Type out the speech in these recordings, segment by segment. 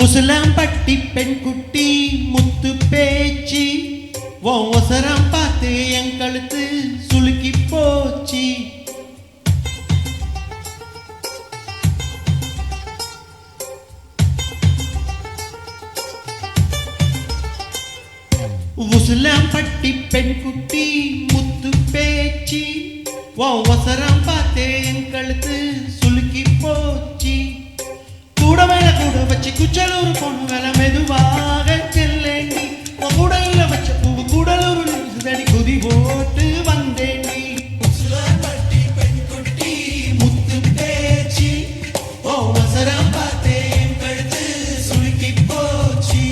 உசிலம்பட்டி பெண் குட்டி முத்து பேச்சு ஒசரம் பார்த்து என் கழுத்து சுளுக்கி போச்சு. உசிலம்பட்டி பெண் குட்டி முத்து பேச்சு ஒசரம் பார்த்து என் கழுத்து சுளுக்கி போச்சு. கூட மேல கூட வச்சு குச்சலூர் பொண்ணு வேலை மெதுவாக செல்லேண்டி கூடையில வச்ச பூ கூடலூர் தடி குதி போட்டு வந்தேண்டி. உசிலம்பட்டி பெண் குட்டி முத்து பேச்சு ஒசரம் பார்த்து என் கழுத்து சுளுக்கி போச்சு.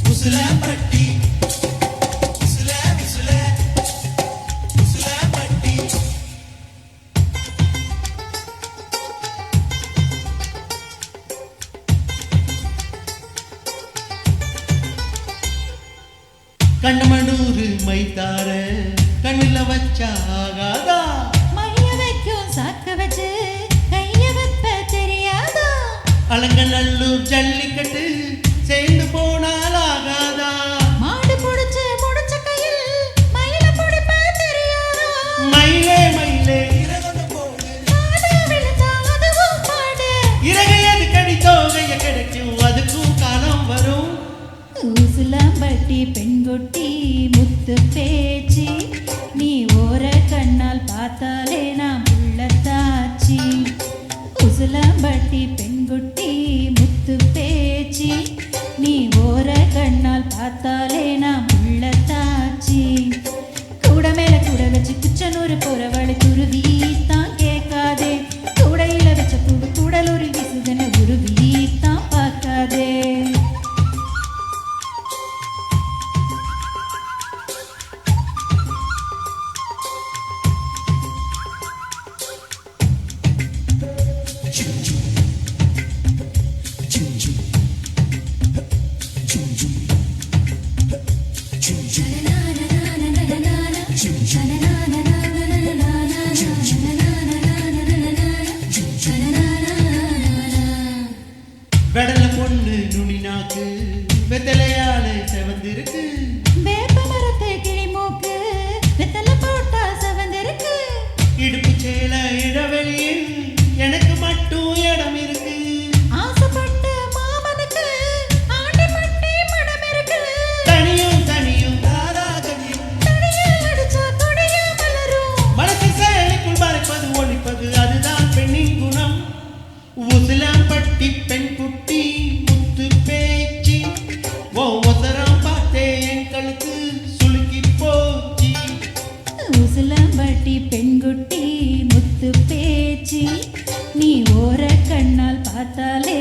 உசிலம்பட்டி உசிலம்பட்டி கண்ணமனூர் மைத்தார கண்ணில வச்சாகாதா மைய வைக்கும் சாக்க வச்சு கைய வைப்ப தெரியாதா. அலங்கநல்லூர் ஜல்லிக்கட்டு சேர்ந்து போனால் ஆகாதா. மாடு புடிச்சு முடிச்ச கையில் மயில புடிப்ப தெரியாதா. மயிலே மயிலே காடு விழுந்தா அதுவும் பாடு. இறகையது கடித்தோகைய கிடைக்கும் அதுக்கும் காலம் வரும். உசிலம்பட்டி பெண்குட்டி முத்து பேச்சு நீ ஓர கண்ணால் பார்த்தாலே நாம் உள்ளத்தாச்சி. உசிலம்பட்டி பெண்குட்டி முத்து பேச்சு நீ ஓர கண்ணால் பார்த்தாலே நாம் உள்ளத்தாச்சி. கூட மேல கூட வச்சு குச்சனூர் போறவளை துருவி தான் கேட்காதே. கூடையில வச்ச பூவு கூடலூர் விசுதன உருவி தான் பார்க்காதே. வெடல பொண்ணு நுனிநாக்கு வெத்தலையால செவந்திருக்கு. வேப்ப மரத்தை கிளி மூக்கு வெத்தலை போட்டா செவந்திருக்கு. இடுப்பு சேல இடைவெளியில் எனக்கு மட்டும் இடம் இருக்கு. ஆசைப்பட்டு மாமனுக்கு ஆண்டி மட்டி மடம் இருக்கு. தனியும் தனியும் தாராதனியும் தடியில் அடிச்சா கொடியா மலரும். மனசு சேலைக்குள் மறைப்பது ஒழிப்பது அதுதான் பெண்ணின் குணம். உசிலம்பட்டி பெண் குட்டி முத்து பேச்சு ஒசரம் பார்த்தே என் கழுத்து சுளுக்கி போச்சு. உசிலம்பட்டி பெண்குட்டி முத்து பேச்சு நீ ஓர கண்ணால் பார்த்தாலே